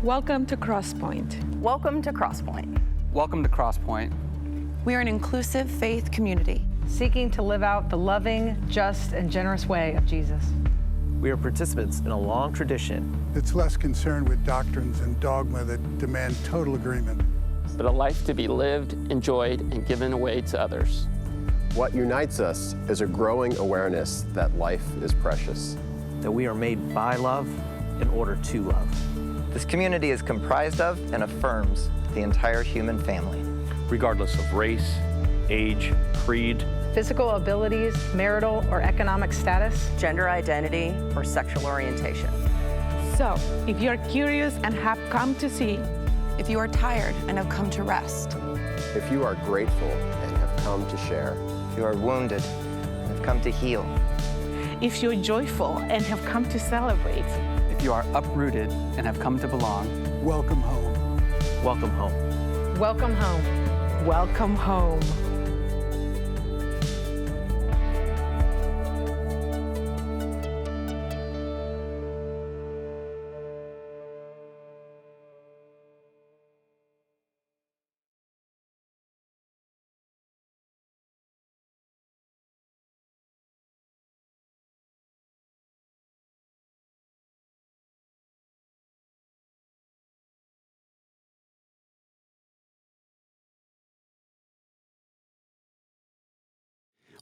Welcome to Crosspointe. Welcome to Crosspointe. Welcome to Crosspointe. We are an inclusive faith community seeking to live out the loving, just, and generous way of Jesus. We are participants in a long tradition. It's less concerned with doctrines and dogma that demand total agreement, but a life to be lived, enjoyed, and given away to others. What unites us is a growing awareness that life is precious. That we are made by love in order to love. This community is comprised of and affirms the entire human family. Regardless of race, age, creed, physical abilities, marital or economic status, gender identity, or sexual orientation. So, if you're curious and have come to see, if you are tired and have come to rest, if you are grateful and have come to share, if you are wounded and have come to heal, if you're joyful and have come to celebrate, if you are uprooted and have come to belong, welcome home. Welcome home. Welcome home. Welcome home.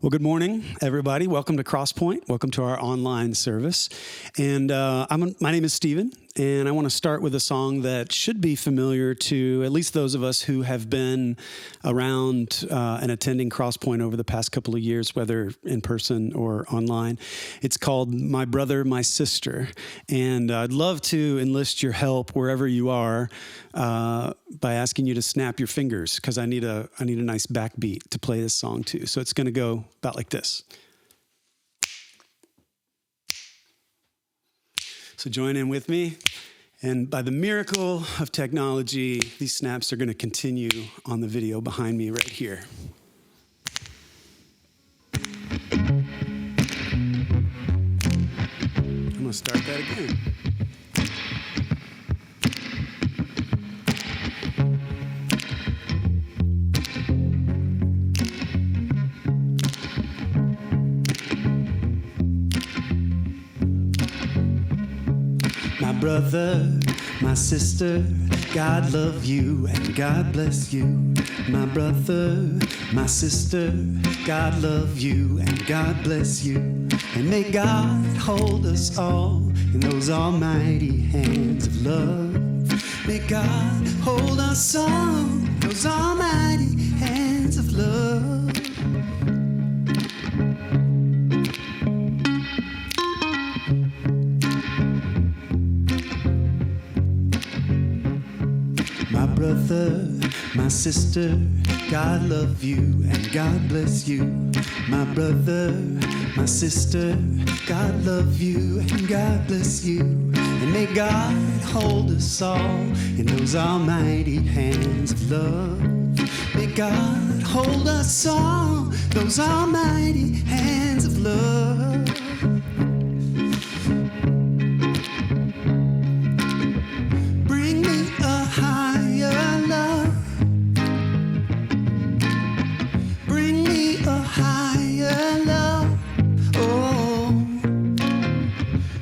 Well, good morning, everybody. Welcome to Crosspointe. Welcome to our online service. And my name is Stephen, and I want to start with a song that should be familiar to at least those of us who have been around and attending Crosspointe over the past couple of years, whether in person or online. It's called My Brother, My Sister. And I'd love to enlist your help wherever you are by asking you to snap your fingers, because I need a nice backbeat to play this song to. So it's going to go about like this. So join in with me. And by the miracle of technology, these snaps are going to continue on the video behind me right here. I'm going to start that again. My brother, my sister, God love you and God bless you. My brother, my sister, God love you and God bless you. And may God hold us all in those almighty hands of love. May God hold us all in those almighty hands of love. My brother, my sister, God love you and God bless you. My brother, my sister, God love you and God bless you. And may God hold us all in those almighty hands of love. May God hold us all, those almighty hands of love. Bring me a higher love. Bring me a higher love. Oh,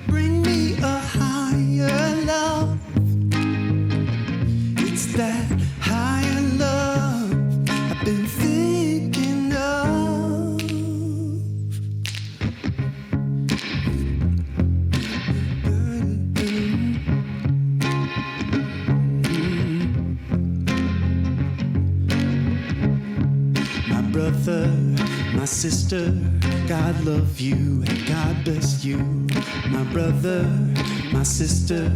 bring me a higher love. It's that higher love I've been thinking of. My brother, my sister, God love you and God bless you. My brother, my sister,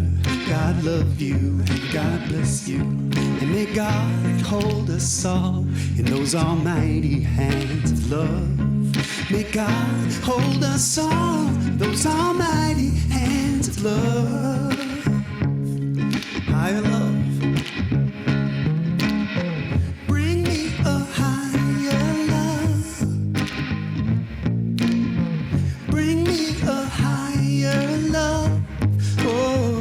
God love you and God bless you. And may God hold us all in those almighty hands of love. May God hold us all in those almighty hands of love. Higher love. Bring me a higher love. Bring me a higher love. Oh,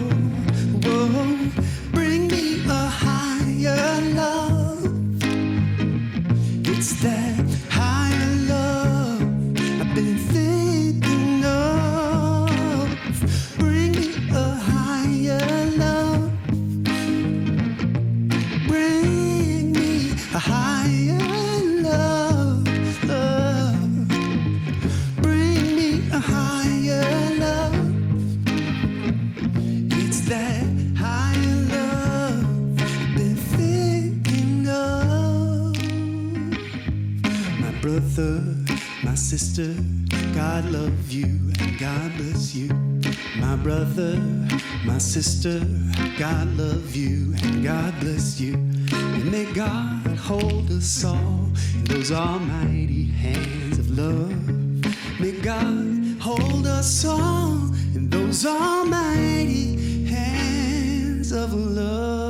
whoa. brother, my sister, God love you and God bless you. My brother, my sister, God love you and God bless you. And may God hold us all in those almighty hands of love. May God hold us all in those almighty hands of love.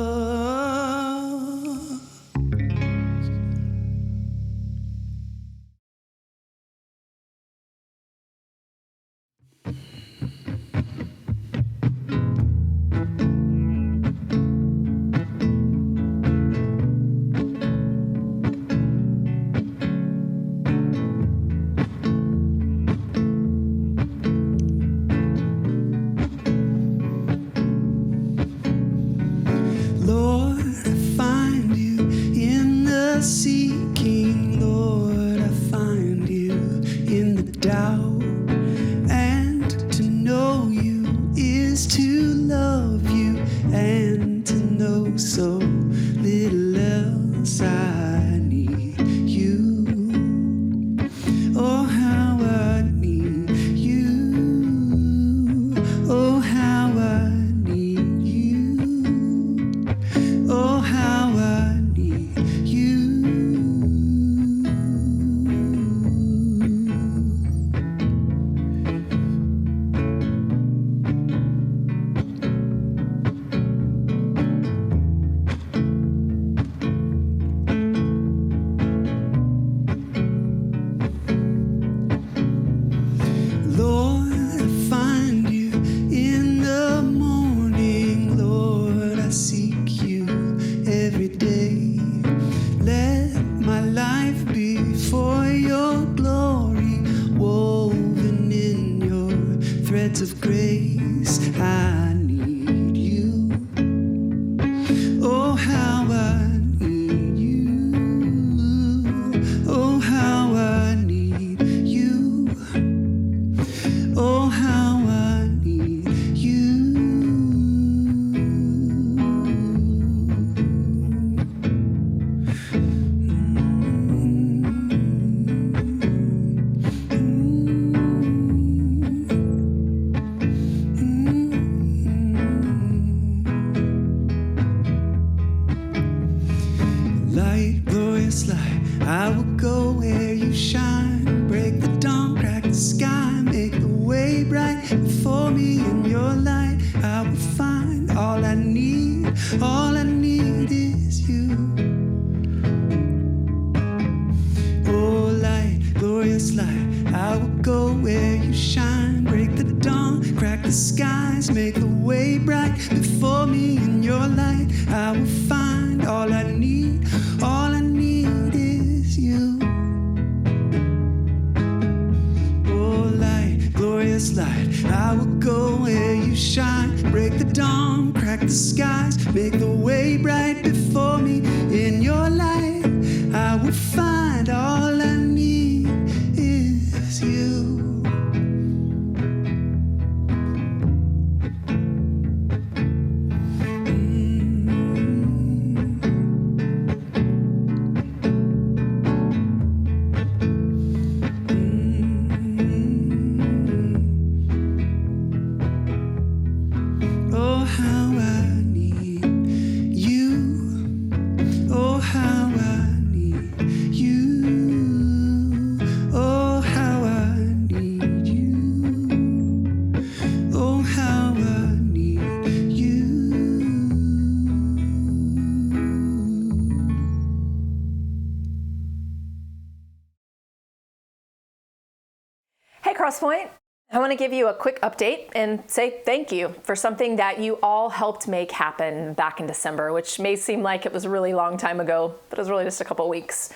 Hey Crosspointe, I want to give you a quick update and say thank you for something that you all helped make happen back in December, which may seem like it was a really long time ago, but it was really just a couple weeks.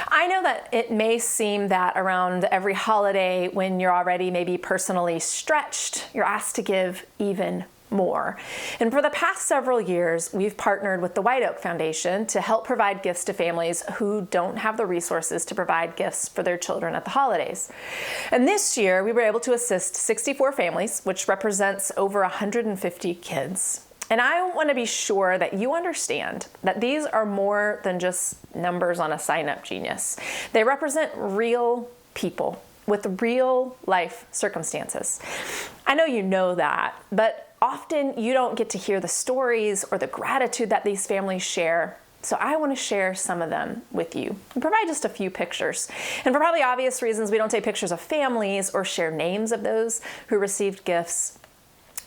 I know that it may seem that around every holiday when you're already maybe personally stretched, you're asked to give even more. And for the past several years, we've partnered with the White Oak Foundation to help provide gifts to families who don't have the resources to provide gifts for their children at the holidays. And this year, we were able to assist 64 families, which represents over 150 kids. And I want to be sure that you understand that these are more than just numbers on a sign-up genius. They represent real people with real life circumstances. I know you know that, but often you don't get to hear the stories or the gratitude that these families share. So I want to share some of them with you and provide just a few pictures. And for probably obvious reasons, we don't take pictures of families or share names of those who received gifts.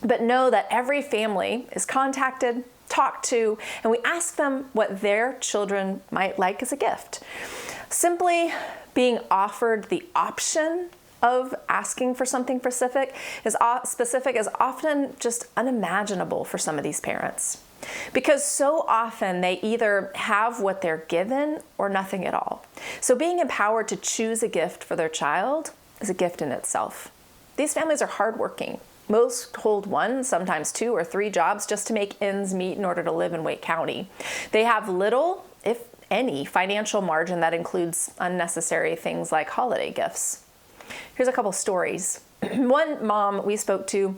But know that every family is contacted, talked to, and we ask them what their children might like as a gift. Simply being offered the option of asking for something specific is often just unimaginable for some of these parents. Because so often they either have what they're given or nothing at all. So being empowered to choose a gift for their child is a gift in itself. These families are hardworking. Most hold 1, sometimes 2 or 3 jobs just to make ends meet in order to live in Wake County. They have little, if any, financial margin that includes unnecessary things like holiday gifts. Here's a couple stories. One mom we spoke to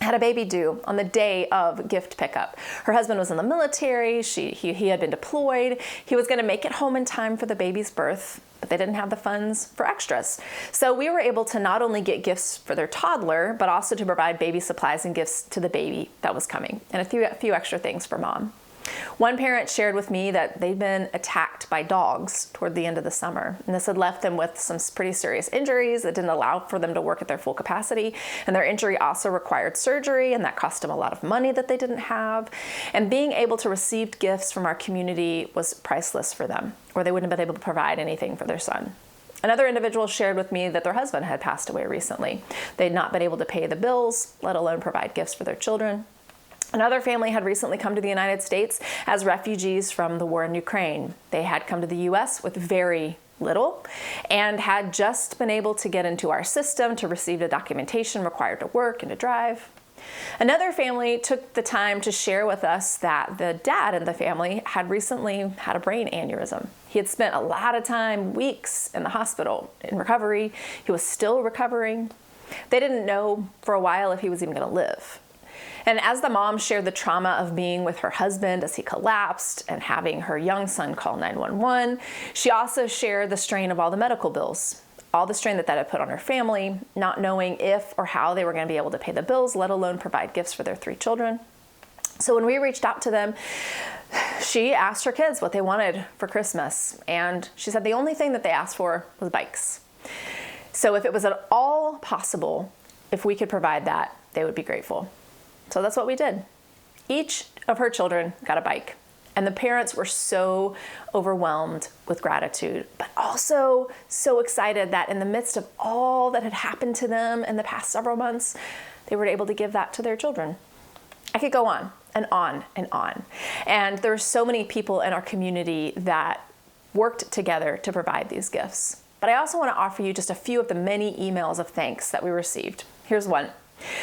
had a baby due on the day of gift pickup. Her husband was in the military, he had been deployed, he was gonna make it home in time for the baby's birth, but they didn't have the funds for extras. So we were able to not only get gifts for their toddler, but also to provide baby supplies and gifts to the baby that was coming, and a few extra things for mom. One parent shared with me that they'd been attacked by dogs toward the end of the summer, and this had left them with some pretty serious injuries that didn't allow for them to work at their full capacity, and their injury also required surgery, and that cost them a lot of money that they didn't have. And being able to receive gifts from our community was priceless for them, or they wouldn't have been able to provide anything for their son. Another individual shared with me that their husband had passed away recently. They'd not been able to pay the bills, let alone provide gifts for their children. Another family had recently come to the United States as refugees from the war in Ukraine. They had come to the U.S. with very little and had just been able to get into our system to receive the documentation required to work and to drive. Another family took the time to share with us that the dad in the family had recently had a brain aneurysm. He had spent a lot of time, weeks, in the hospital in recovery. He was still recovering. They didn't know for a while if he was even going to live. And as the mom shared the trauma of being with her husband as he collapsed and having her young son call 911, she also shared the strain of all the medical bills, all the strain that had put on her family, not knowing if or how they were going to be able to pay the bills, let alone provide gifts for their 3 children. So when we reached out to them, she asked her kids what they wanted for Christmas. And she said the only thing that they asked for was bikes. So if it was at all possible, if we could provide that, they would be grateful. So that's what we did. Each of her children got a bike, and the parents were so overwhelmed with gratitude, but also so excited that in the midst of all that had happened to them in the past several months, they were able to give that to their children. I could go on and on and on. And there are so many people in our community that worked together to provide these gifts. But I also want to offer you just a few of the many emails of thanks that we received. Here's one.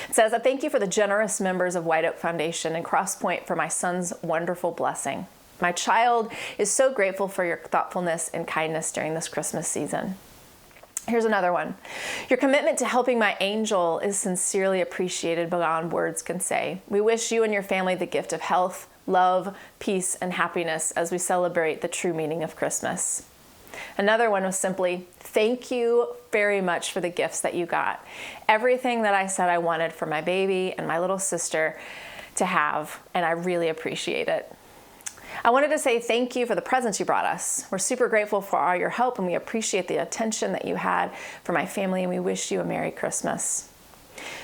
It says, I thank you for the generous members of White Oak Foundation and Crosspointe for my son's wonderful blessing. My child is so grateful for your thoughtfulness and kindness during this Christmas season. Here's another one. Your commitment to helping my angel is sincerely appreciated beyond words can say. We wish you and your family the gift of health, love, peace, and happiness as we celebrate the true meaning of Christmas. Another one was simply, thank you very much for the gifts that you got. Everything that I said I wanted for my baby and my little sister to have, and I really appreciate it. I wanted to say thank you for the presents you brought us. We're super grateful for all your help, and we appreciate the attention that you had for my family, and we wish you a Merry Christmas.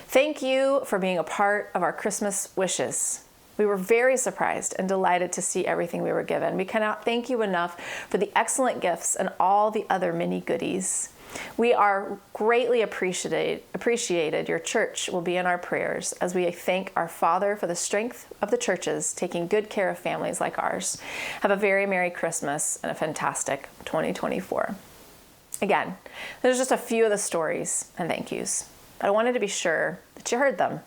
Thank you for being a part of our Christmas wishes. We were very surprised and delighted to see everything we were given. We cannot thank you enough for the excellent gifts and all the other mini goodies. We are greatly appreciated. Your church will be in our prayers as we thank our Father for the strength of the churches taking good care of families like ours. Have a very Merry Christmas and a fantastic 2024. Again, there's just a few of the stories and thank yous, but I wanted to be sure that you heard them.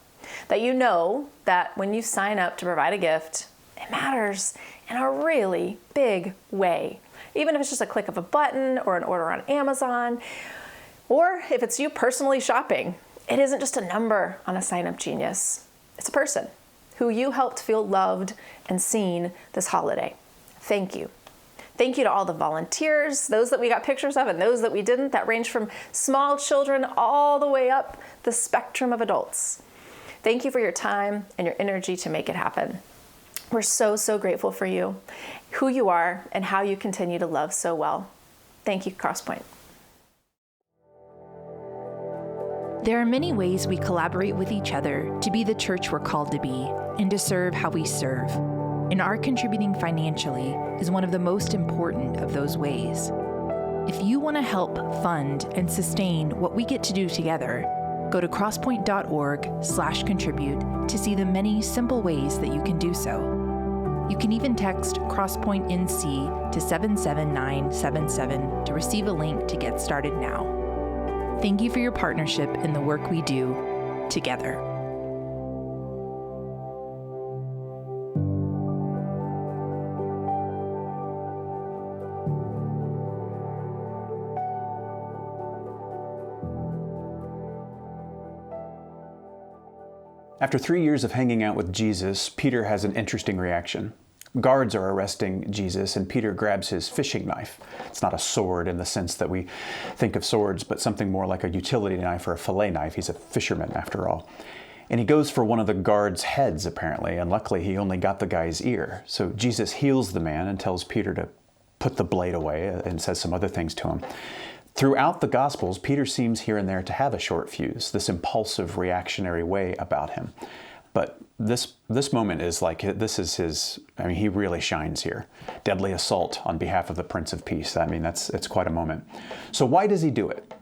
That you know that when you sign up to provide a gift, it matters in a really big way. Even if it's just a click of a button or an order on Amazon, or if it's you personally shopping, it isn't just a number on a sign-up genius. It's a person. who you helped feel loved and seen this holiday. Thank you. Thank you to all the volunteers, those that we got pictures of and those that we didn't, that range from small children all the way up the spectrum of adults. Thank you for your time and your energy to make it happen. We're so, so grateful for you, who you are, and how you continue to love so well. Thank you, Crosspointe. There are many ways we collaborate with each other to be the church we're called to be and to serve how we serve. And our contributing financially is one of the most important of those ways. If you want to help fund and sustain what we get to do together, go to crosspoint.org/contribute to see the many simple ways that you can do so. You can even text crosspointenc to 77977 to receive a link to get started now. Thank you for your partnership in the work we do together. After 3 years of hanging out with Jesus, Peter has an interesting reaction. Guards are arresting Jesus, and Peter grabs his fishing knife. It's not a sword in the sense that we think of swords, but something more like a utility knife or a fillet knife. He's a fisherman, after all. And he goes for one of the guards' heads, apparently, and luckily he only got the guy's ear. So Jesus heals the man and tells Peter to put the blade away and says some other things to him. Throughout the Gospels, Peter seems here and there to have a short fuse, this impulsive, reactionary way about him. But this moment is like, this is his, I mean, he really shines here. Deadly assault on behalf of the Prince of Peace. I mean, it's quite a moment. So why does he do it?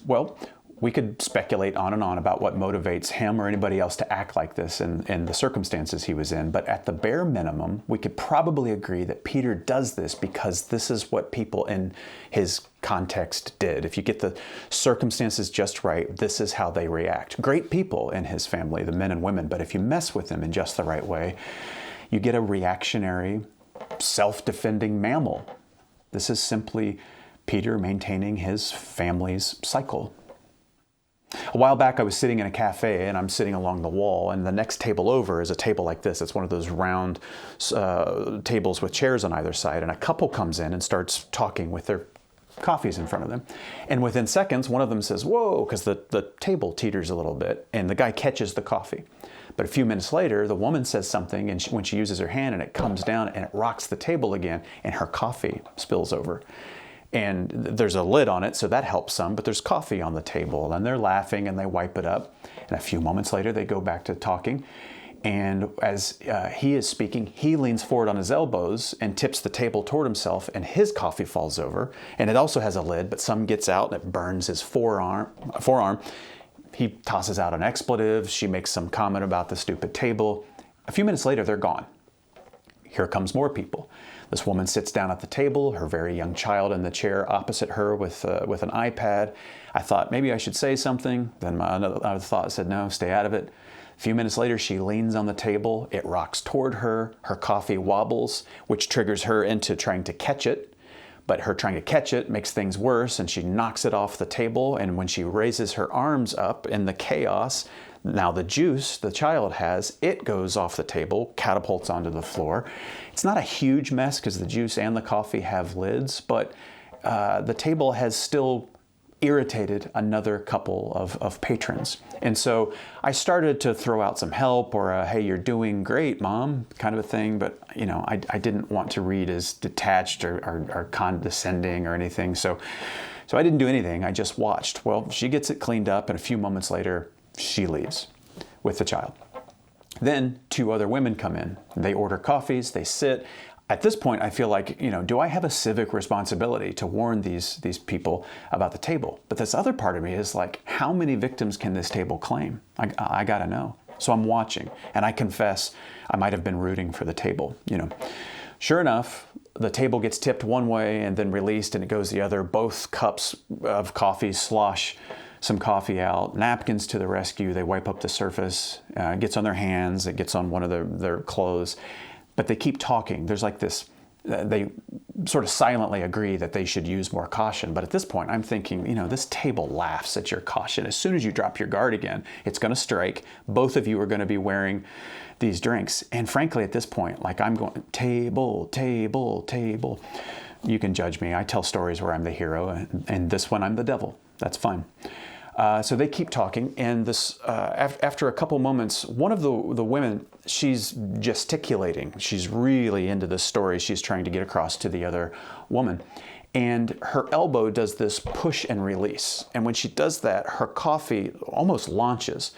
Well, we could speculate on and on about what motivates him or anybody else to act like this in the circumstances he was in. But at the bare minimum, we could probably agree that Peter does this because this is what people in his context did. If you get the circumstances just right, this is how they react. Great people in his family, the men and women, but if you mess with them in just the right way, you get a reactionary, self-defending mammal. This is simply Peter maintaining his family's cycle. A while back, I was sitting in a cafe, and I'm sitting along the wall, and the next table over is a table like this. It's one of those round tables with chairs on either side, and a couple comes in and starts talking with their coffees in front of them. And within seconds, one of them says, "Whoa," because the table teeters a little bit, and the guy catches the coffee. But a few minutes later, the woman says something, and when she uses her hand, and it comes down, and it rocks the table again, and her coffee spills over. And there's a lid on it, so that helps some, but there's coffee on the table, and they're laughing, and they wipe it up. And a few moments later, they go back to talking. And as he is speaking, he leans forward on his elbows and tips the table toward himself, and his coffee falls over. And it also has a lid, but some gets out, and it burns his forearm. He tosses out an expletive. She makes some comment about the stupid table. A few minutes later, they're gone. Here comes more people. This woman sits down at the table, her very young child in the chair opposite her with an iPad. I thought maybe I should say something. Then my other thought said, no, stay out of it. A few minutes later, she leans on the table. It rocks toward her. Her coffee wobbles, which triggers her into trying to catch it. But her trying to catch it makes things worse, and she knocks it off the table. And when she raises her arms up in the chaos, now the juice the child has, it goes off the table, catapults onto the floor. It's not a huge mess because the juice and the coffee have lids, but the table has still irritated another couple of patrons. And so I started to throw out some help or a, hey, you're doing great, Mom, kind of a thing. But, you know, I didn't want to read as detached or condescending or anything. So I didn't do anything. I just watched. Well, she gets it cleaned up, and a few moments later, she leaves with the child. Then 2 other women come in. They order coffees, they sit. At this point, I feel like, you know, do I have a civic responsibility to warn these people about the table? But this other part of me is like, how many victims can this table claim? I gotta know. So I'm watching, and I confess I might have been rooting for the table, you know. Sure enough, the table gets tipped one way and then released, and it goes the other. Both cups of coffee slosh some coffee out. Napkins to the rescue. They wipe up the surface. It gets on their hands. It gets on one of their clothes. But they keep talking. There's like this they sort of silently agree that they should use more caution. But at this point, I'm thinking, this table laughs at your caution. As soon as you drop your guard again, it's going to strike. Both of you are going to be wearing these drinks. And frankly, at this point, like I'm going, table, table, table. You can judge me. I tell stories where I'm the hero, and this one I'm the devil. That's fine. So they keep talking, and after a couple moments, one of the women, she's gesticulating. She's really into this story she's trying to get across to the other woman. And her elbow does this push and release. And when she does that, her coffee almost launches.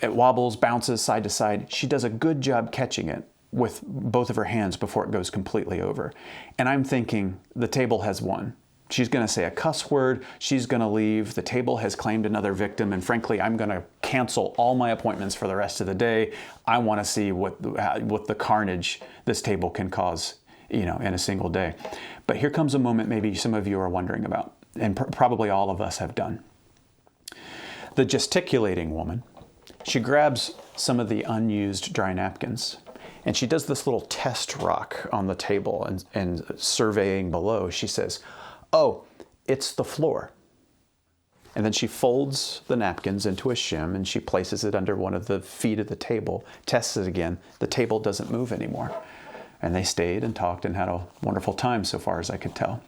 It wobbles, bounces side to side. She does a good job catching it with both of her hands before it goes completely over. And I'm thinking, the table has won. She's going to say a cuss word. She's going to leave. The table has claimed another victim. And frankly, I'm going to cancel all my appointments for the rest of the day. I want to see what the carnage this table can cause, in a single day. But here comes a moment maybe some of you are wondering about, and probably all of us have done. The gesticulating woman, she grabs some of the unused dry napkins, and she does this little test rock on the table and surveying below. She says, "Oh, it's the floor." And then she folds the napkins into a shim and she places it under one of the feet of the table, tests it again. The table doesn't move anymore. And they stayed and talked and had a wonderful time so far as I could tell.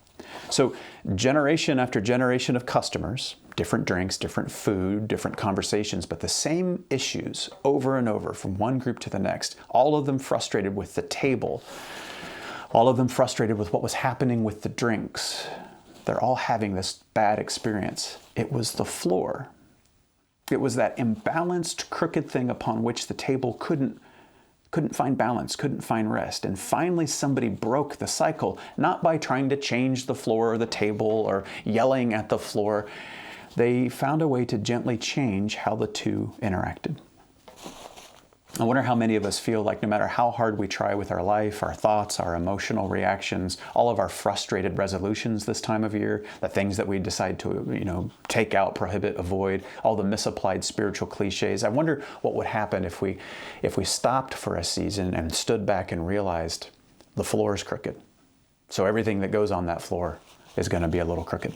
So generation after generation of customers, different drinks, different food, different conversations, but the same issues over and over from one group to the next, all of them frustrated with the table, all of them frustrated with what was happening with the drinks. They're all having this bad experience. It was the floor. It was that imbalanced, crooked thing upon which the table couldn't find balance, couldn't find rest. And finally somebody broke the cycle, not by trying to change the floor or the table or yelling at the floor. They found a way to gently change how the two interacted. I wonder how many of us feel like no matter how hard we try with our life, our thoughts, our emotional reactions, all of our frustrated resolutions this time of year, the things that we decide to, take out, prohibit, avoid, all the misapplied spiritual cliches. I wonder what would happen if we stopped for a season and stood back and realized the floor is crooked. So everything that goes on that floor is going to be a little crooked.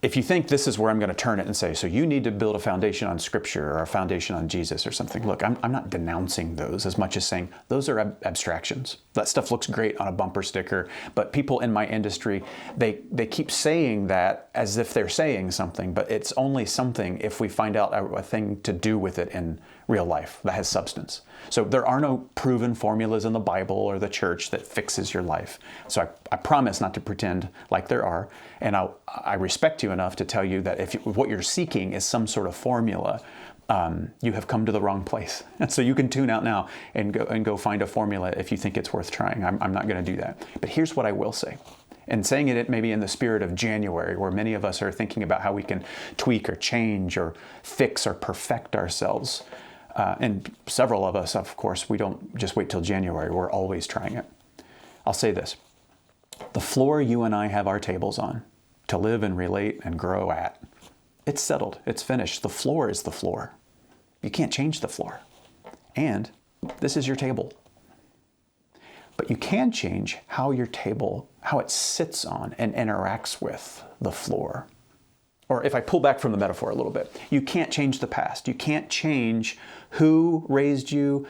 If you think this is where I'm going to turn it and say, so you need to build a foundation on Scripture or a foundation on Jesus or something, look, I'm not denouncing those as much as saying those are abstractions. That stuff looks great on a bumper sticker, but people in my industry, they keep saying that as if they're saying something, but it's only something if we find out a thing to do with it in real life that has substance. So there are no proven formulas in the Bible or the church that fixes your life. So I promise not to pretend like there are, and I respect you enough to tell you that if what you're seeking is some sort of formula, you have come to the wrong place. And so you can tune out now and go find a formula if you think it's worth trying. I'm not going to do that. But here's what I will say. And saying it maybe in the spirit of January, where many of us are thinking about how we can tweak or change or fix or perfect ourselves. And several of us, of course, we don't just wait till January. We're always trying it. I'll say this. The floor you and I have our tables on to live and relate and grow at, it's settled. It's finished. The floor is the floor. You can't change the floor. And this is your table. But you can change how your table, how it sits on and interacts with the floor. Or if I pull back from the metaphor a little bit, you can't change the past. You can't change who raised you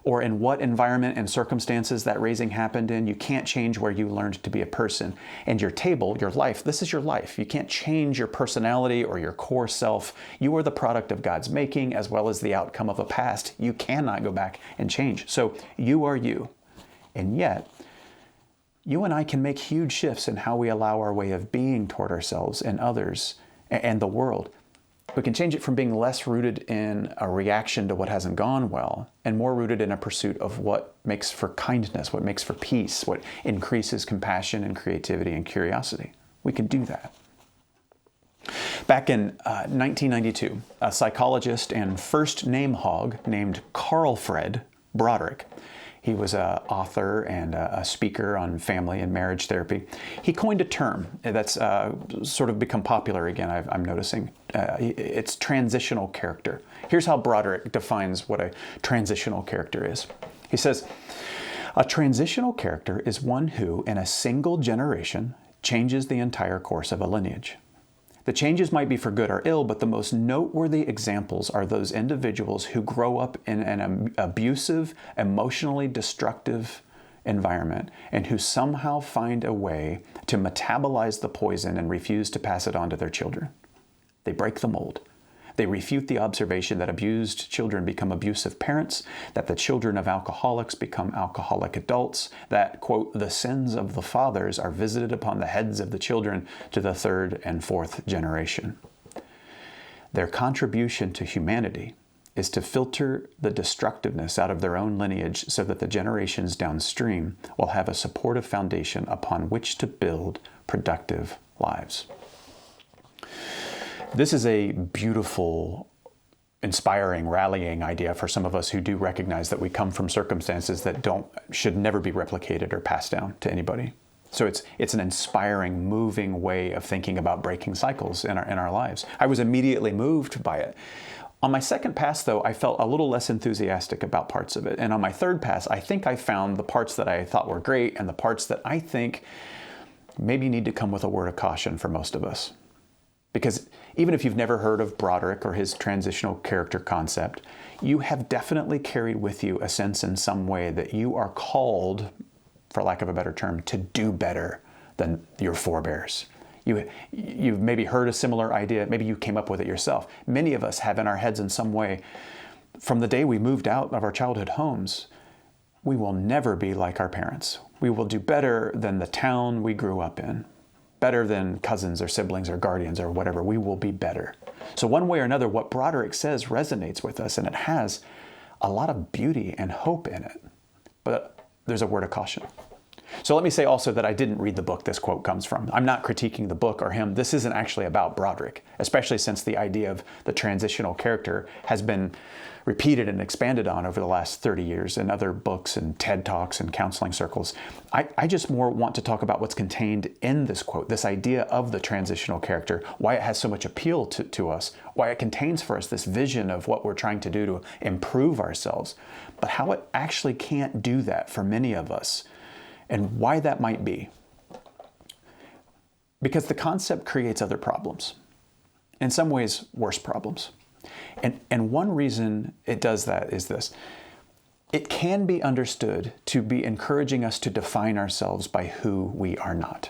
or in what environment and circumstances that raising happened in. You can't change where you learned to be a person. And your table, your life, this is your life. You can't change your personality or your core self. You are the product of God's making as well as the outcome of a past. You cannot go back and change. So you are you. And yet, you and I can make huge shifts in how we allow our way of being toward ourselves and others and the world. We can change it from being less rooted in a reaction to what hasn't gone well and more rooted in a pursuit of what makes for kindness, what makes for peace, what increases compassion and creativity and curiosity. We can do that. Back in 1992, a psychologist and first name hog named Carlfred Broderick, he was an author and a speaker on family and marriage therapy. He coined a term that's sort of become popular again, I'm noticing. It's transitional character. Here's how Broderick defines what a transitional character is. He says, A transitional character is one who, in a single generation, changes the entire course of a lineage. The changes might be for good or ill, but the most noteworthy examples are those individuals who grow up in an abusive, emotionally destructive environment and who somehow find a way to metabolize the poison and refuse to pass it on to their children. They break the mold. They refute the observation that abused children become abusive parents, that the children of alcoholics become alcoholic adults, that, quote, the sins of the fathers are visited upon the heads of the children to the third and fourth generation. Their contribution to humanity is to filter the destructiveness out of their own lineage so that the generations downstream will have a supportive foundation upon which to build productive lives. This is a beautiful, inspiring, rallying idea for some of us who do recognize that we come from circumstances that should never be replicated or passed down to anybody. So it's an inspiring, moving way of thinking about breaking cycles in our lives. I was immediately moved by it. On my second pass, though, I felt a little less enthusiastic about parts of it. And on my third pass, I think I found the parts that I thought were great and the parts that I think maybe need to come with a word of caution for most of us. Because even if you've never heard of Broderick or his transitional character concept, you have definitely carried with you a sense in some way that you are called, for lack of a better term, to do better than your forebears. You've maybe heard a similar idea. Maybe you came up with it yourself. Many of us have in our heads in some way, from the day we moved out of our childhood homes, we will never be like our parents. We will do better than the town we grew up in. Better than cousins or siblings or guardians or whatever. We will be better. So one way or another, what Broderick says resonates with us, and it has a lot of beauty and hope in it. But there's a word of caution. So let me say also that I didn't read the book this quote comes from. I'm not critiquing the book or him. This isn't actually about Broderick, especially since the idea of the transitional character has been repeated and expanded on over the last 30 years in other books and TED Talks and counseling circles. I just more want to talk about what's contained in this quote, this idea of the transitional character, why it has so much appeal to us, why it contains for us this vision of what we're trying to do to improve ourselves, but how it actually can't do that for many of us, and why that might be. Because the concept creates other problems, in some ways worse problems. And one reason it does that is this. It can be understood to be encouraging us to define ourselves by who we are not.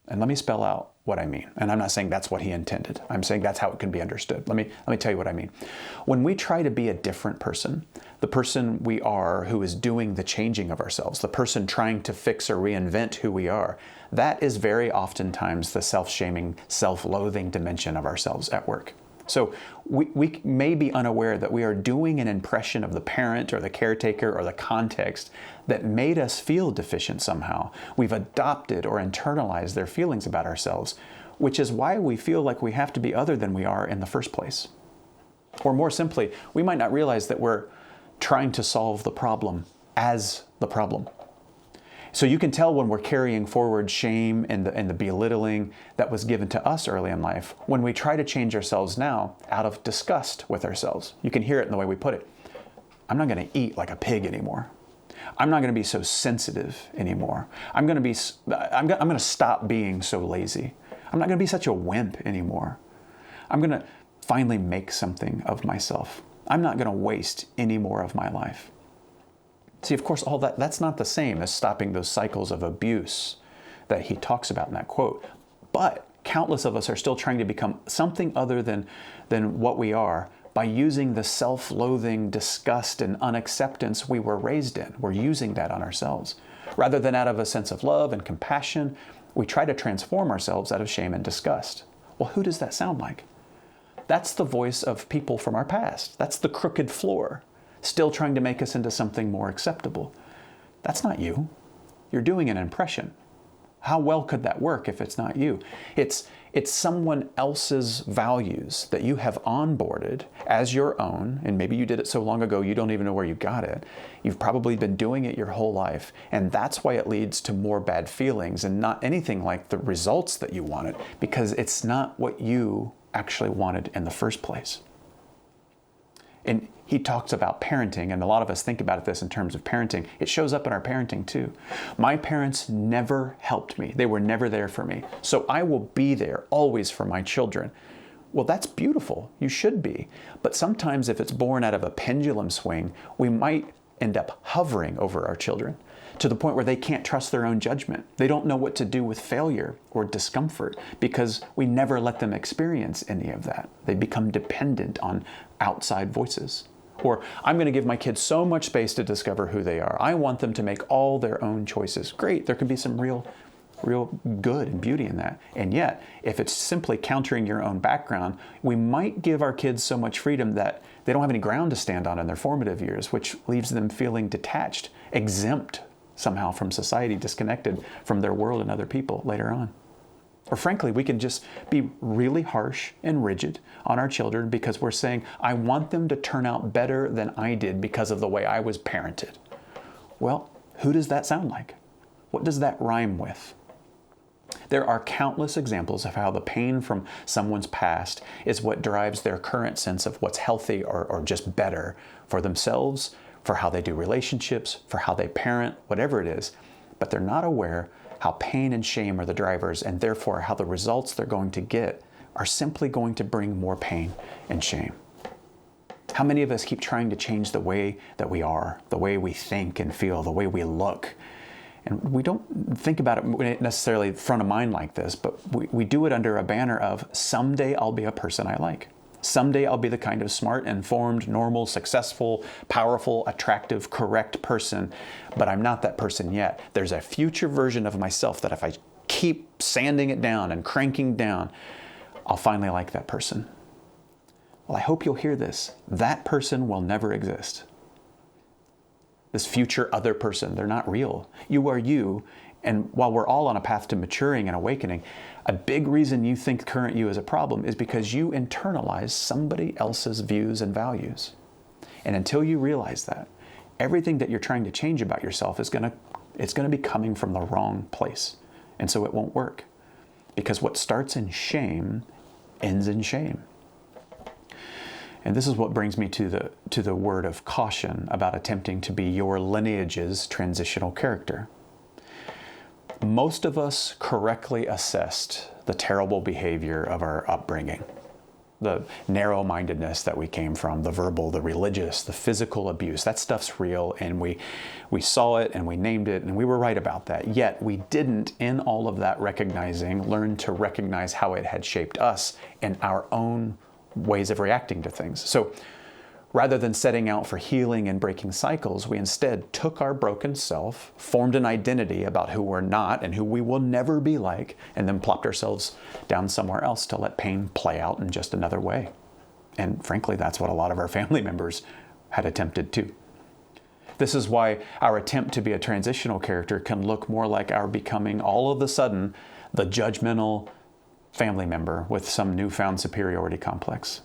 And let me spell out what I mean. And I'm not saying that's what he intended. I'm saying that's how it can be understood. Let me tell you what I mean. When we try to be a different person, the person we are who is doing the changing of ourselves, the person trying to fix or reinvent who we are, that is very oftentimes the self-shaming, self-loathing dimension of ourselves at work. So we may be unaware that we are doing an impression of the parent or the caretaker or the context that made us feel deficient somehow. We've adopted or internalized their feelings about ourselves, which is why we feel like we have to be other than we are in the first place. Or more simply, we might not realize that we're trying to solve the problem as the problem. So you can tell when we're carrying forward shame and the belittling that was given to us early in life when we try to change ourselves now out of disgust with ourselves. You can hear it in the way we put it. I'm not going to eat like a pig anymore. I'm not going to be so sensitive anymore. I'm going to stop being so lazy. I'm not going to be such a wimp anymore. I'm going to finally make something of myself. I'm not going to waste any more of my life. See, of course, all that's not the same as stopping those cycles of abuse that he talks about in that quote. But countless of us are still trying to become something other than what we are by using the self-loathing, disgust, and unacceptance we were raised in. We're using that on ourselves. Rather than out of a sense of love and compassion, we try to transform ourselves out of shame and disgust. Well, who does that sound like? That's the voice of people from our past. That's the crooked floor, still trying to make us into something more acceptable. That's not you. You're doing an impression. How well could that work if it's not you? It's someone else's values that you have onboarded as your own, and maybe you did it so long ago you don't even know where you got it. You've probably been doing it your whole life, and that's why it leads to more bad feelings and not anything like the results that you wanted, because it's not what you actually wanted in the first place. And he talks about parenting, and a lot of us think about this in terms of parenting. It shows up in our parenting too. My parents never helped me. They were never there for me. So I will be there always for my children. Well, that's beautiful. You should be. But sometimes if it's born out of a pendulum swing, we might end up hovering over our children to the point where they can't trust their own judgment. They don't know what to do with failure or discomfort because we never let them experience any of that. They become dependent on outside voices. Or I'm going to give my kids so much space to discover who they are. I want them to make all their own choices. Great, there can be some real good and beauty in that. And yet, if it's simply countering your own background, we might give our kids so much freedom that they don't have any ground to stand on in their formative years, which leaves them feeling detached, exempt somehow from society, disconnected from their world and other people later on. Or frankly, we can just be really harsh and rigid on our children because we're saying, I want them to turn out better than I did because of the way I was parented. Well, who does that sound like? What does that rhyme with? There are countless examples of how the pain from someone's past is what drives their current sense of what's healthy or just better for themselves, for how they do relationships, for how they parent, whatever it is. But they're not aware how pain and shame are the drivers, and therefore how the results they're going to get are simply going to bring more pain and shame. How many of us keep trying to change the way that we are, the way we think and feel, the way we look? And we don't think about it necessarily front of mind like this, but we do it under a banner of someday I'll be a person I like. Someday I'll be the kind of smart, informed, normal, successful, powerful, attractive, correct person, but I'm not that person yet. There's a future version of myself that if I keep sanding it down and cranking down, I'll finally like that person. Well, I hope you'll hear this. That person will never exist. This future other person, they're not real. You are you, and while we're all on a path to maturing and awakening, a big reason you think current you is a problem is because you internalize somebody else's views and values. And until you realize that, everything that you're trying to change about yourself is going to be coming from the wrong place. And so it won't work. Because what starts in shame ends in shame. And this is what brings me to the word of caution about attempting to be your lineage's transitional character. Most of us correctly assessed the terrible behavior of our upbringing, the narrow-mindedness that we came from, the verbal, the religious, the physical abuse. That stuff's real, and we saw it and we named it, and we were right about that. Yet we didn't, in all of that recognizing, learn to recognize how it had shaped us and our own ways of reacting to things. So rather than setting out for healing and breaking cycles, we instead took our broken self, formed an identity about who we're not and who we will never be like, and then plopped ourselves down somewhere else to let pain play out in just another way. And frankly, that's what a lot of our family members had attempted too. This is why our attempt to be a transitional character can look more like our becoming all of a sudden the judgmental family member with some newfound superiority complex.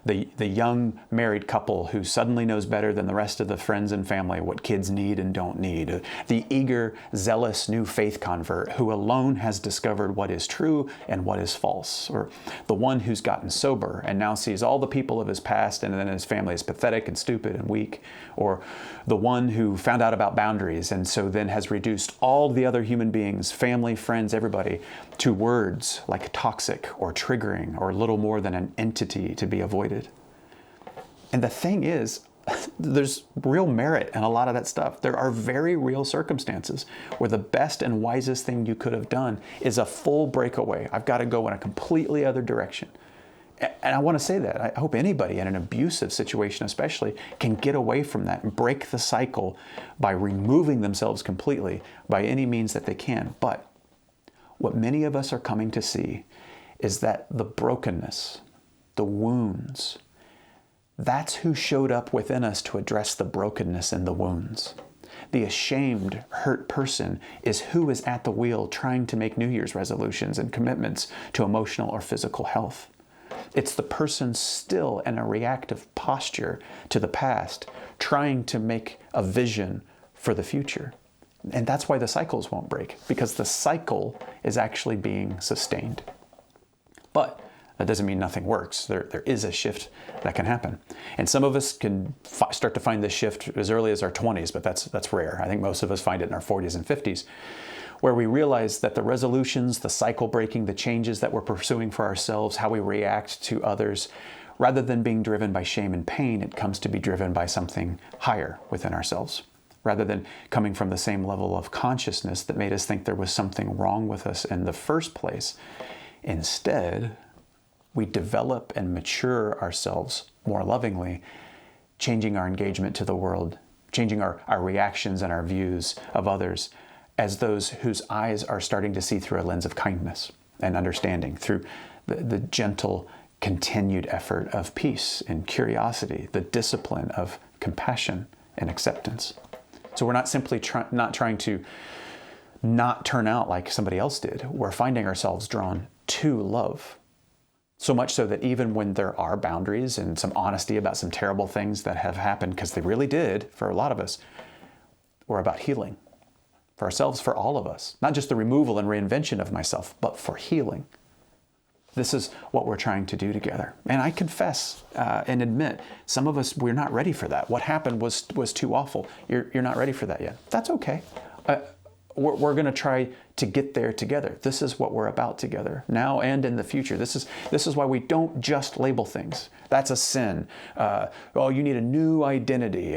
The young married couple who suddenly knows better than the rest of the friends and family what kids need and don't need. The eager, zealous new faith convert who alone has discovered what is true and what is false. Or the one who's gotten sober and now sees all the people of his past and then his family is pathetic and stupid and weak. Or the one who found out about boundaries and so then has reduced all the other human beings, family, friends, everybody, to words like toxic or triggering or little more than an entity to be avoided. And the thing is, there's real merit in a lot of that stuff. There are very real circumstances where the best and wisest thing you could have done is a full breakaway. I've got to go in a completely other direction. And I want to say that. I hope anybody in an abusive situation especially can get away from that and break the cycle by removing themselves completely by any means that they can. But what many of us are coming to see is that the brokenness, the wounds, that's who showed up within us to address the brokenness and the wounds. The ashamed, hurt person is who is at the wheel trying to make New Year's resolutions and commitments to emotional or physical health. It's the person still in a reactive posture to the past, trying to make a vision for the future. And that's why the cycles won't break, because the cycle is actually being sustained. But That doesn't mean nothing works. There is a shift that can happen. And some of us can start to find this shift as early as our 20s, but that's rare. I think most of us find it in our 40s and 50s, where we realize that the resolutions, the cycle breaking, the changes that we're pursuing for ourselves, how we react to others, rather than being driven by shame and pain, it comes to be driven by something higher within ourselves. Rather than coming from the same level of consciousness that made us think there was something wrong with us in the first place. Instead, we develop and mature ourselves more lovingly, changing our engagement to the world, changing our reactions and our views of others as those whose eyes are starting to see through a lens of kindness and understanding, through the gentle, continued effort of peace and curiosity, the discipline of compassion and acceptance. So we're not simply not trying to not turn out like somebody else did. We're finding ourselves drawn to love. So much so that even when there are boundaries and some honesty about some terrible things that have happened, because they really did for a lot of us, we're about healing for ourselves, for all of us. Not just the removal and reinvention of myself, but for healing. This is what we're trying to do together. And I confess and admit, some of us, we're not ready for that. What happened was too awful. You're not ready for that yet. That's okay. We're going to try to get there together. This is what we're about together, now and in the future. This is why we don't just label things. That's a sin. You need a new identity.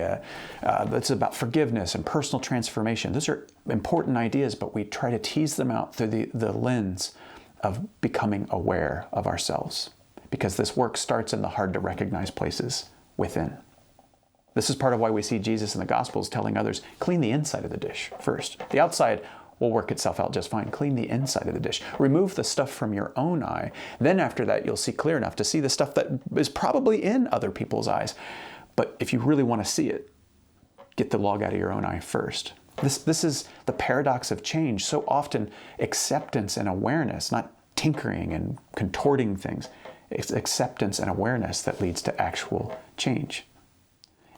That's about forgiveness and personal transformation. Those are important ideas, but we try to tease them out through the lens of becoming aware of ourselves, because this work starts in the hard to recognize places within. This is part of why we see Jesus in the Gospels telling others, clean the inside of the dish first. The outside will work itself out just fine. Clean the inside of the dish. Remove the stuff from your own eye. Then after that, you'll see clear enough to see the stuff that is probably in other people's eyes. But if you really want to see it, get the log out of your own eye first. This is the paradox of change. So often acceptance and awareness, not tinkering and contorting things, it's acceptance and awareness that leads to actual change.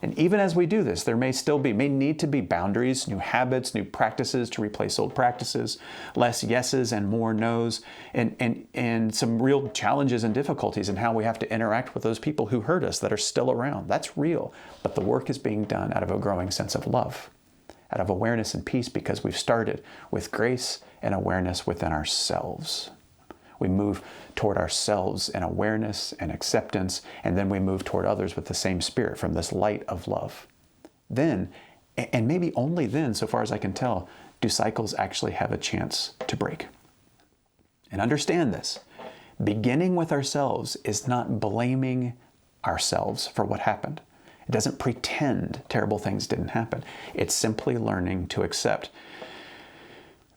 And even as we do this, there may need to be boundaries, new habits, new practices to replace old practices, less yeses and more nos, and some real challenges and difficulties in how we have to interact with those people who hurt us that are still around. That's real. But the work is being done out of a growing sense of love, out of awareness and peace, because we've started with grace and awareness within ourselves. We move toward ourselves in awareness and acceptance, and then we move toward others with the same spirit from this light of love. Then, and maybe only then, so far as I can tell, do cycles actually have a chance to break. And understand this, beginning with ourselves is not blaming ourselves for what happened. It doesn't pretend terrible things didn't happen. It's simply learning to accept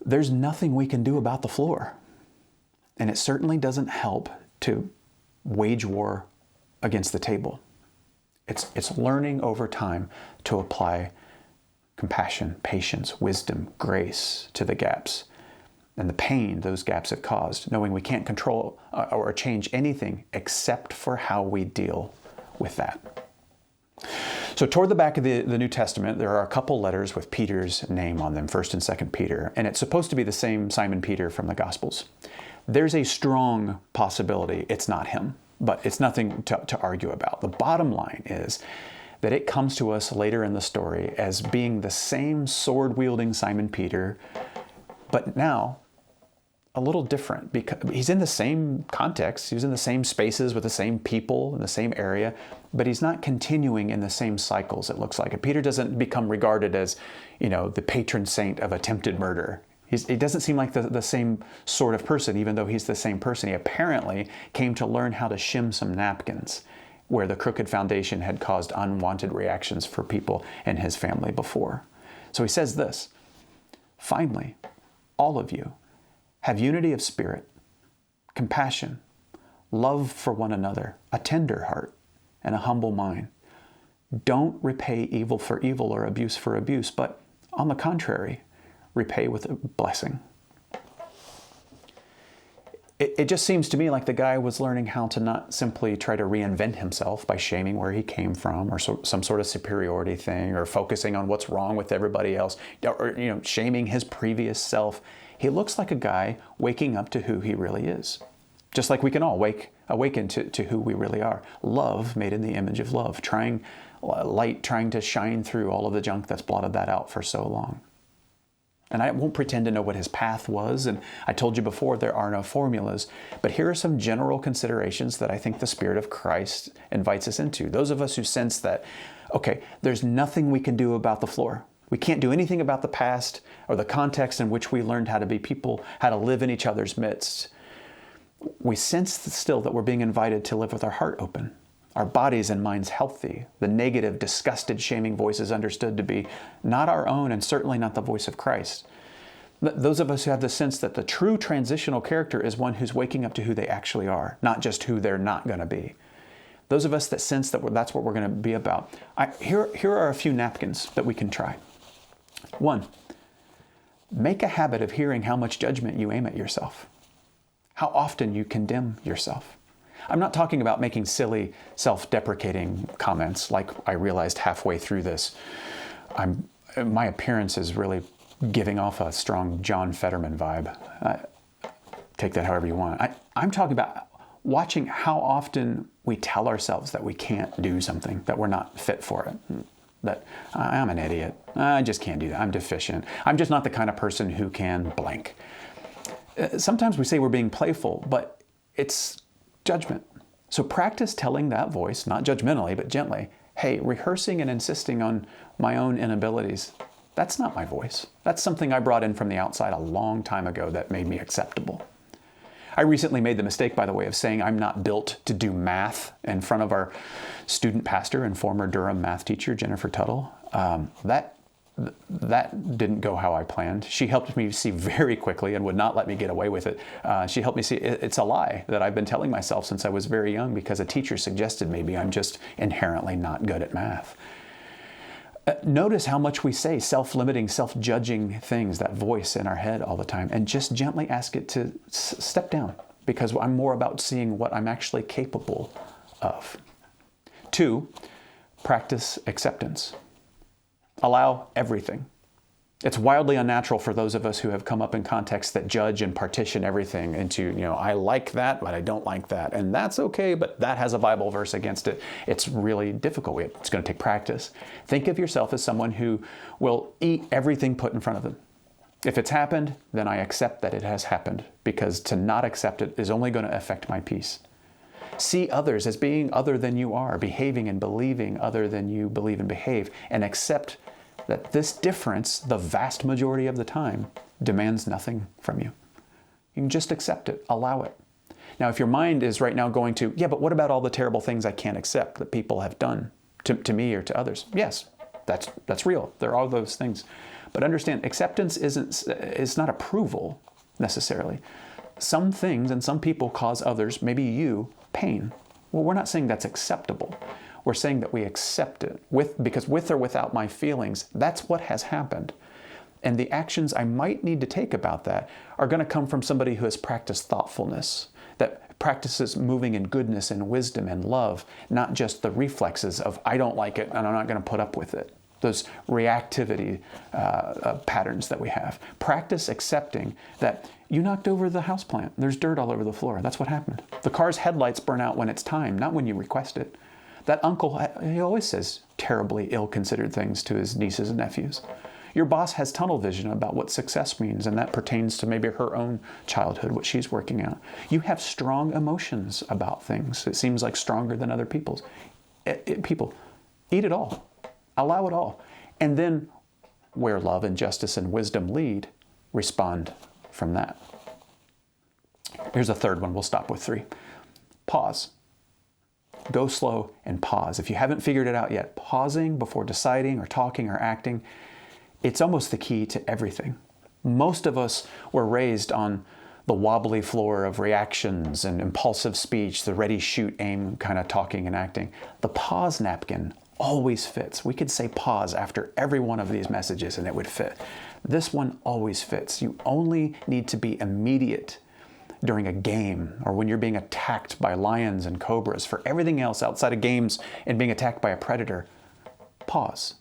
there's nothing we can do about the floor. And it certainly doesn't help to wage war against the table. It's learning over time to apply compassion, patience, wisdom, grace to the gaps and the pain those gaps have caused, knowing we can't control or change anything except for how we deal with that. So toward the back of the New Testament, there are a couple letters with Peter's name on them, 1st and 2nd Peter, and it's supposed to be the same Simon Peter from the Gospels. There's a strong possibility it's not him, but it's nothing to argue about. The bottom line is that it comes to us later in the story as being the same sword-wielding Simon Peter, but now a little different, because he's in the same context, he's in the same spaces with the same people in the same area, but he's not continuing in the same cycles, it looks like. And Peter doesn't become regarded as, the patron saint of attempted murder. He doesn't seem like the same sort of person, even though he's the same person. He apparently came to learn how to shim some napkins where the crooked foundation had caused unwanted reactions for people in his family before. So he says this, finally, all of you have unity of spirit, compassion, love for one another, a tender heart, and a humble mind. Don't repay evil for evil or abuse for abuse, but on the contrary, repay with a blessing. It just seems to me like the guy was learning how to not simply try to reinvent himself by shaming where he came from or some sort of superiority thing or focusing on what's wrong with everybody else or shaming his previous self. He looks like a guy waking up to who he really is. Just like we can all awaken to who we really are. Love made in the image of love, light trying to shine through all of the junk that's blotted that out for so long. And I won't pretend to know what his path was, and I told you before there are no formulas, but here are some general considerations that I think the Spirit of Christ invites us into. Those of us who sense that, okay, there's nothing we can do about the floor. We can't do anything about the past or the context in which we learned how to be people, how to live in each other's midst. We sense still that we're being invited to live with our heart open, our bodies and minds healthy, the negative, disgusted, shaming voices understood to be not our own and certainly not the voice of Christ. Those of us who have the sense that the true transitional character is one who's waking up to who they actually are, not just who they're not going to be. Those of us that sense that that's what we're going to be about. Here are a few napkins that we can try. 1, make a habit of hearing how much judgment you aim at yourself, how often you condemn yourself. I'm not talking about making silly, self-deprecating comments like I realized halfway through this. My appearance is really giving off a strong John Fetterman vibe. Take that however you want. I'm talking about watching how often we tell ourselves that we can't do something, that we're not fit for it, that I'm an idiot, I just can't do that, I'm deficient, I'm just not the kind of person who can blank. Sometimes we say we're being playful, but it's judgment. So practice telling that voice, not judgmentally, but gently, hey, rehearsing and insisting on my own inabilities, that's not my voice. That's something I brought in from the outside a long time ago that made me acceptable. I recently made the mistake, by the way, of saying I'm not built to do math in front of our student pastor and former Durham math teacher, Jennifer Tuttle. That didn't go how I planned. She helped me see very quickly and would not let me get away with it. She helped me see it's a lie that I've been telling myself since I was very young because a teacher suggested maybe I'm just inherently not good at math. Notice how much we say self-limiting, self-judging things, that voice in our head all the time, and just gently ask it to step down because I'm more about seeing what I'm actually capable of. 2, practice acceptance. Allow everything. It's wildly unnatural for those of us who have come up in contexts that judge and partition everything into, I like that, but I don't like that. And that's okay, but that has a Bible verse against it. It's really difficult. It's going to take practice. Think of yourself as someone who will eat everything put in front of them. If it's happened, then I accept that it has happened, because to not accept it is only going to affect my peace. See others as being other than you are, behaving and believing other than you believe and behave, and accept that this difference, the vast majority of the time, demands nothing from you. You can just accept it, allow it. Now, if your mind is right now going to, yeah, but what about all the terrible things I can't accept that people have done to me or to others? Yes, that's real. There are those things. But understand, acceptance is not approval necessarily. Some things and some people cause others, maybe you, pain. Well, we're not saying that's acceptable. We're saying that we accept it because with or without my feelings, that's what has happened. And the actions I might need to take about that are going to come from somebody who has practiced thoughtfulness, that practices moving in goodness and wisdom and love, not just the reflexes of I don't like it and I'm not going to put up with it. Those reactivity patterns that we have. Practice accepting that you knocked over the houseplant. There's dirt all over the floor. That's what happened. The car's headlights burn out when it's time, not when you request it. That uncle, he always says terribly ill-considered things to his nieces and nephews. Your boss has tunnel vision about what success means, and that pertains to maybe her own childhood, what she's working out. You have strong emotions about things. It seems like stronger than other people's. People, eat it all. Allow it all. And then, where love and justice and wisdom lead, respond from that. Here's a third one. We'll stop with 3. Pause. Go slow and pause. If you haven't figured it out yet, pausing before deciding or talking or acting, it's almost the key to everything. Most of us were raised on the wobbly floor of reactions and impulsive speech, the ready, shoot, aim kind of talking and acting. The pause napkin always fits. We could say pause after every one of these messages and it would fit. This one always fits. You only need to be immediate during a game or when you're being attacked by lions and cobras. For everything else outside of games and being attacked by a predator, pause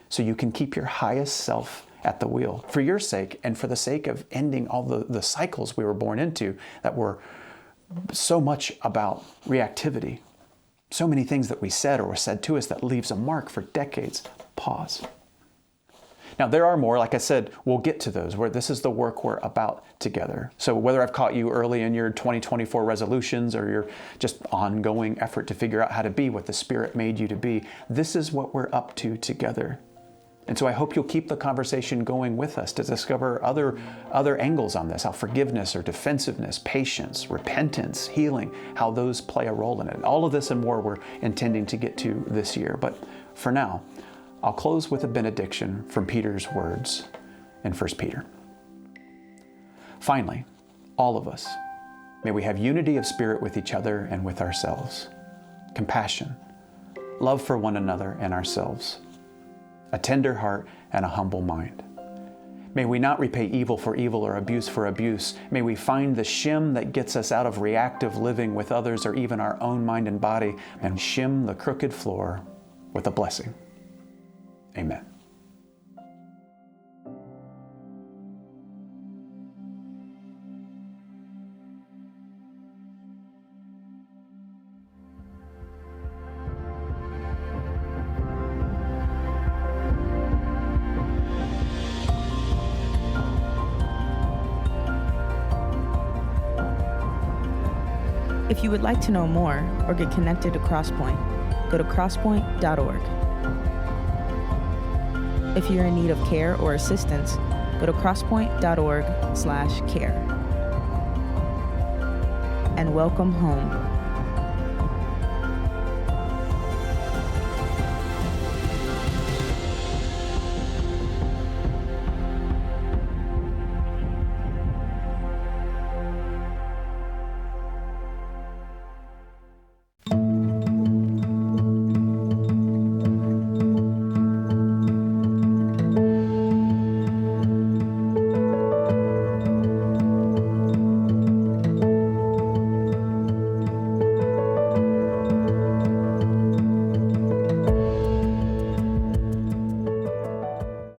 so you can keep your highest self at the wheel for your sake and for the sake of ending all the cycles we were born into that were so much about reactivity. So many things that we said or were said to us that leaves a mark for decades. Pause. Now, there are more. Like I said, we'll get to those, where this is the work we're about together. So whether I've caught you early in your 2024 resolutions or your just ongoing effort to figure out how to be what the Spirit made you to be, this is what we're up to together. And so I hope you'll keep the conversation going with us to discover other angles on this, how forgiveness or defensiveness, patience, repentance, healing, how those play a role in it. All of this and more we're intending to get to this year. But for now, I'll close with a benediction from Peter's words in 1 Peter. Finally, all of us, may we have unity of spirit with each other and with ourselves, compassion, love for one another and ourselves, a tender heart and a humble mind. May we not repay evil for evil or abuse for abuse. May we find the shim that gets us out of reactive living with others or even our own mind and body, and shim the crooked floor with a blessing. Amen. If you would like to know more or get connected to Crosspointe, go to crosspoint.org. If you're in need of care or assistance, go to crosspoint.org/care. And welcome home.